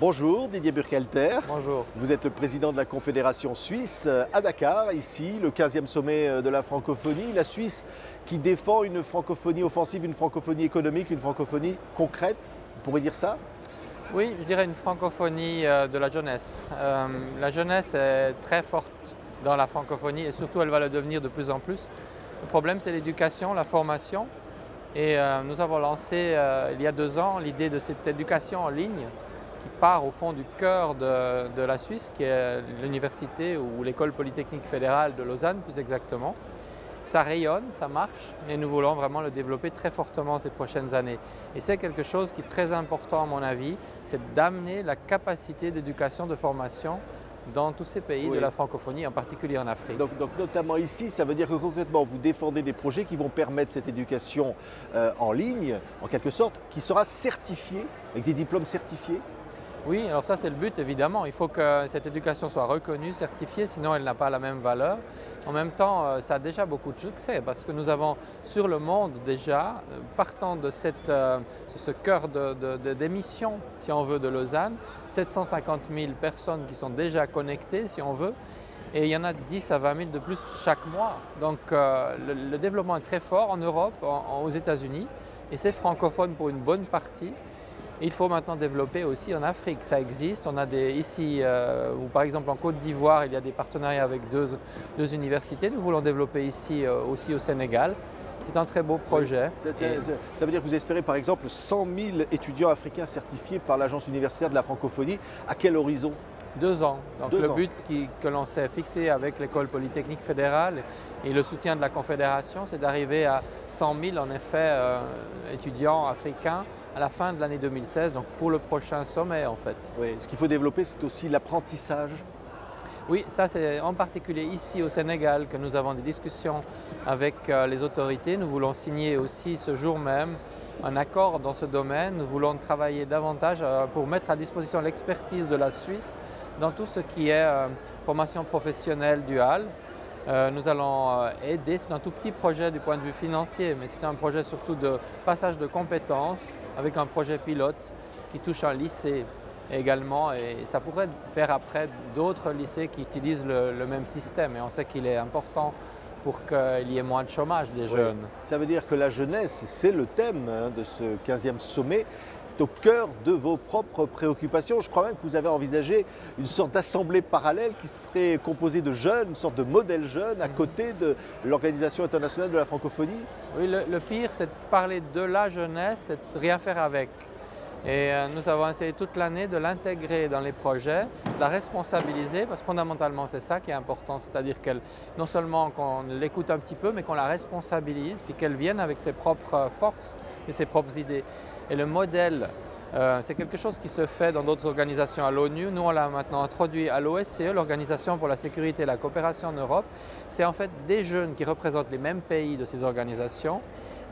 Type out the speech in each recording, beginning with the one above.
Bonjour Didier Burkhalter. Bonjour. Vous êtes le président de la Confédération suisse à Dakar, ici, le 15e sommet de la francophonie. La Suisse qui défend une francophonie offensive, une francophonie économique, une francophonie concrète, on pourrait dire ça? Oui, je dirais une francophonie de la jeunesse. La jeunesse est très forte dans la francophonie et surtout elle va le devenir de plus en plus. Le problème c'est l'éducation, la formation. Et nous avons lancé il y a 2 ans l'idée de cette éducation en ligne qui part au fond du cœur de la Suisse, qui est l'université ou l'école polytechnique fédérale de Lausanne plus exactement. Ça rayonne, ça marche et nous voulons vraiment le développer très fortement ces prochaines années. Et c'est quelque chose qui est très important à mon avis, c'est d'amener la capacité d'éducation, de formation dans tous ces pays de la francophonie, en particulier en Afrique. Donc notamment ici, ça veut dire que concrètement vous défendez des projets qui vont permettre cette éducation en ligne, en quelque sorte, qui sera certifiée, avec des diplômes certifiés? Oui, alors ça c'est le but évidemment. Il faut que cette éducation soit reconnue, certifiée, sinon elle n'a pas la même valeur. En même temps, ça a déjà beaucoup de succès parce que nous avons sur le monde déjà, partant de ce cœur d'émission, si on veut, de Lausanne, 750 000 personnes qui sont déjà connectées, si on veut, et il y en a 10 à 20 000 de plus chaque mois. Donc le développement est très fort en Europe, aux États-Unis, et c'est francophone pour une bonne partie. Il faut maintenant développer aussi en Afrique, ça existe. On a ici, ou par exemple en Côte d'Ivoire, il y a des partenariats avec deux universités. Nous voulons développer ici aussi au Sénégal. C'est un très beau projet. Oui. Ça veut dire que vous espérez par exemple 100 000 étudiants africains certifiés par l'Agence universitaire de la francophonie. À quel horizon? 2 ans. Donc 2 le ans. but que l'on s'est fixé avec l'école polytechnique fédérale et le soutien de la Confédération, c'est d'arriver à 100 000 en effet étudiants africains à la fin de l'année 2016, donc pour le prochain sommet en fait. Oui. Ce qu'il faut développer, c'est aussi l'apprentissage. Oui, ça c'est en particulier ici au Sénégal que nous avons des discussions avec les autorités. Nous voulons signer aussi ce jour même un accord dans ce domaine. Nous voulons travailler davantage pour mettre à disposition l'expertise de la Suisse dans tout ce qui est formation professionnelle duale. Nous allons aider, c'est un tout petit projet du point de vue financier, mais c'est un projet surtout de passage de compétences avec un projet pilote qui touche un lycée également et ça pourrait faire après d'autres lycées qui utilisent le même système et on sait qu'il est important pour qu'il y ait moins de chômage des jeunes. Ça veut dire que la jeunesse, c'est le thème de ce 15e sommet. C'est au cœur de vos propres préoccupations. Je crois même que vous avez envisagé une sorte d'assemblée parallèle qui serait composée de jeunes, une sorte de modèle jeune à côté de l'Organisation internationale de la francophonie. Oui, le pire, c'est de parler de la jeunesse, c'est de rien faire avec. Et nous avons essayé toute l'année de l'intégrer dans les projets, de la responsabiliser, parce que fondamentalement c'est ça qui est important, c'est-à-dire qu'elle, non seulement qu'on l'écoute un petit peu, mais qu'on la responsabilise, puis qu'elle vienne avec ses propres forces et ses propres idées. Et le modèle, c'est quelque chose qui se fait dans d'autres organisations à l'ONU. Nous, on l'a maintenant introduit à l'OSCE, l'Organisation pour la sécurité et la coopération en Europe. C'est en fait des jeunes qui représentent les mêmes pays de ces organisations,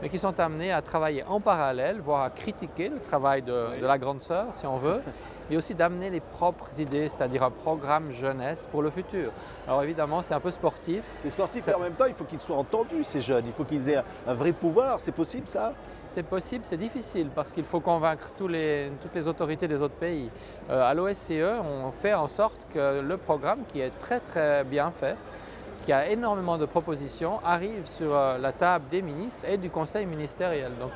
mais qui sont amenés à travailler en parallèle, voire à critiquer le travail de la grande sœur, si on veut, mais aussi d'amener les propres idées, c'est-à-dire un programme jeunesse pour le futur. Alors évidemment, c'est un peu sportif. C'est sportif, mais en même temps, il faut qu'ils soient entendus, ces jeunes. Il faut qu'ils aient un vrai pouvoir. C'est possible, ça? C'est possible, c'est difficile, parce qu'il faut convaincre toutes les autorités des autres pays. À l'OSCE, on fait en sorte que le programme, qui est très très bien fait, qui a énormément de propositions, arrive sur la table des ministres et du conseil ministériel. Donc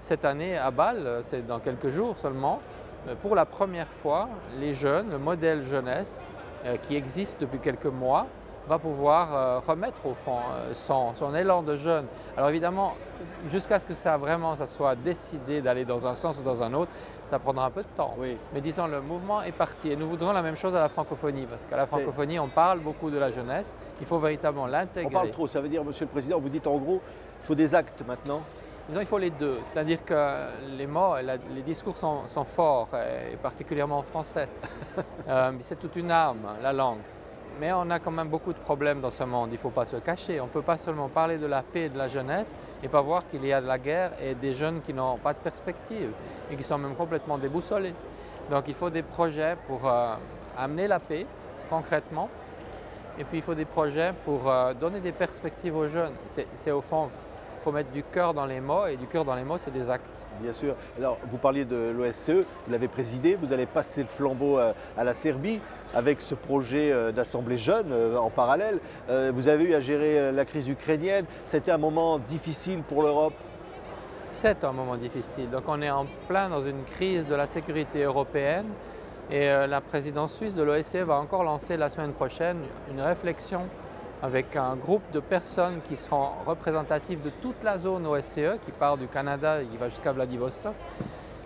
cette année à Bâle, c'est dans quelques jours seulement, pour la première fois, les jeunes, le modèle jeunesse qui existe depuis quelques mois, va pouvoir remettre au fond son élan de jeune. Alors évidemment, jusqu'à ce que ça soit décidé d'aller dans un sens ou dans un autre, ça prendra un peu de temps. Oui. Mais disons, le mouvement est parti et nous voudrons la même chose à la francophonie parce qu'à la francophonie, on parle beaucoup de la jeunesse, il faut véritablement l'intégrer. On parle trop, ça veut dire, Monsieur le Président, vous dites en gros, il faut des actes maintenant? Disons, il faut les deux, c'est-à-dire que les mots, les discours sont forts, et particulièrement en français. C'est toute une arme, la langue. Mais on a quand même beaucoup de problèmes dans ce monde, il ne faut pas se cacher. On ne peut pas seulement parler de la paix et de la jeunesse et pas voir qu'il y a de la guerre et des jeunes qui n'ont pas de perspective et qui sont même complètement déboussolés. Donc il faut des projets pour amener la paix concrètement et puis il faut des projets pour donner des perspectives aux jeunes. C'est au fond faut mettre du cœur dans les mots, et du cœur dans les mots, c'est des actes. Bien sûr. Alors, vous parliez de l'OSCE, vous l'avez présidé, vous allez passer le flambeau à la Serbie avec ce projet d'Assemblée jeune en parallèle. Vous avez eu à gérer la crise ukrainienne. C'était un moment difficile pour l'Europe? C'est un moment difficile. Donc on est en plein dans une crise de la sécurité européenne et la présidence suisse de l'OSCE va encore lancer la semaine prochaine une réflexion avec un groupe de personnes qui seront représentatives de toute la zone OSCE, qui part du Canada et qui va jusqu'à Vladivostok,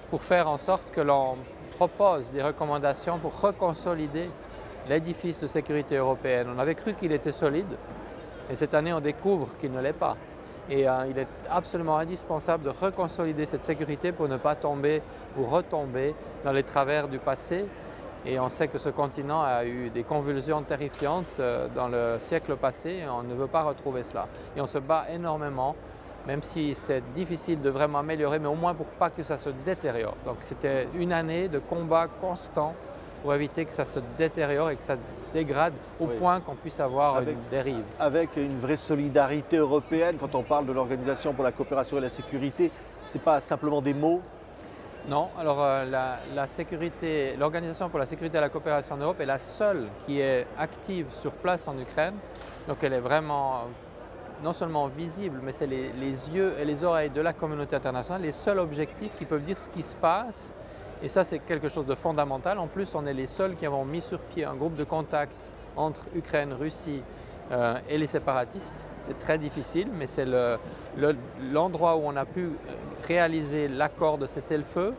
pour faire en sorte que l'on propose des recommandations pour reconsolider l'édifice de sécurité européenne. On avait cru qu'il était solide et cette année on découvre qu'il ne l'est pas. Et il est absolument indispensable de reconsolider cette sécurité pour ne pas tomber ou retomber dans les travers du passé. Et on sait que ce continent a eu des convulsions terrifiantes dans le siècle passé et on ne veut pas retrouver cela. Et on se bat énormément, même si c'est difficile de vraiment améliorer, mais au moins pour pas que ça se détériore. Donc c'était une année de combat constant pour éviter que ça se détériore et que ça se dégrade au point qu'on puisse avoir une dérive. Avec une vraie solidarité européenne, quand on parle de l'Organisation pour la coopération et la sécurité, ce n'est pas simplement des mots? Non, alors l'Organisation pour la sécurité et la coopération en Europe est la seule qui est active sur place en Ukraine. Donc elle est vraiment non seulement visible, mais c'est les yeux et les oreilles de la communauté internationale, les seuls objectifs qui peuvent dire ce qui se passe. Et ça, c'est quelque chose de fondamental. En plus, on est les seuls qui avons mis sur pied un groupe de contact entre Ukraine, Russie et les séparatistes. C'est très difficile, mais c'est l'endroit où on a pu réaliser l'accord de cessez-le-feu,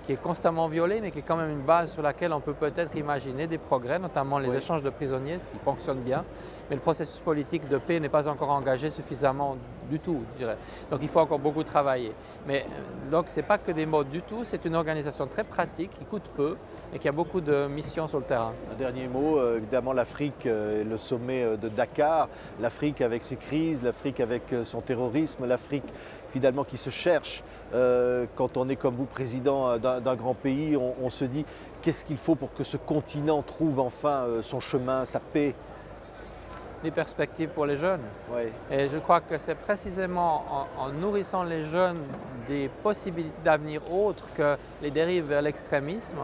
qui est constamment violé, mais qui est quand même une base sur laquelle on peut peut-être imaginer des progrès, notamment les échanges de prisonniers, ce qui fonctionne bien. Mais le processus politique de paix n'est pas encore engagé suffisamment du tout, je dirais. Donc il faut encore beaucoup travailler. Mais donc ce n'est pas que des mots du tout, c'est une organisation très pratique, qui coûte peu et qui a beaucoup de missions sur le terrain. Un dernier mot, évidemment l'Afrique, le sommet de Dakar, l'Afrique avec ses crises, l'Afrique avec son terrorisme, l'Afrique finalement qui se cherche. Quand on est comme vous président d'un grand pays, on se dit qu'est-ce qu'il faut pour que ce continent trouve enfin son chemin, sa paix? Des perspectives pour les jeunes. Oui. Et je crois que c'est précisément en nourrissant les jeunes des possibilités d'avenir autres que les dérives vers l'extrémisme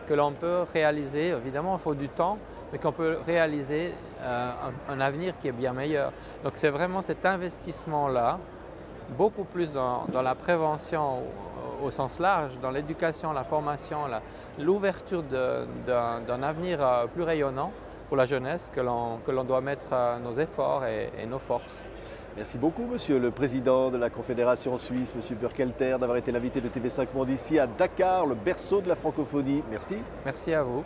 que l'on peut réaliser, évidemment il faut du temps, mais qu'on peut réaliser un avenir qui est bien meilleur. Donc c'est vraiment cet investissement-là, beaucoup plus dans la prévention au sens large, dans l'éducation, la formation, l'ouverture d'un avenir plus rayonnant pour la jeunesse que l'on doit mettre nos efforts et nos forces. Merci beaucoup, Monsieur le Président de la Confédération suisse, Monsieur Burkhalter, d'avoir été l'invité de TV5 Monde ici à Dakar, le berceau de la francophonie. Merci. Merci à vous.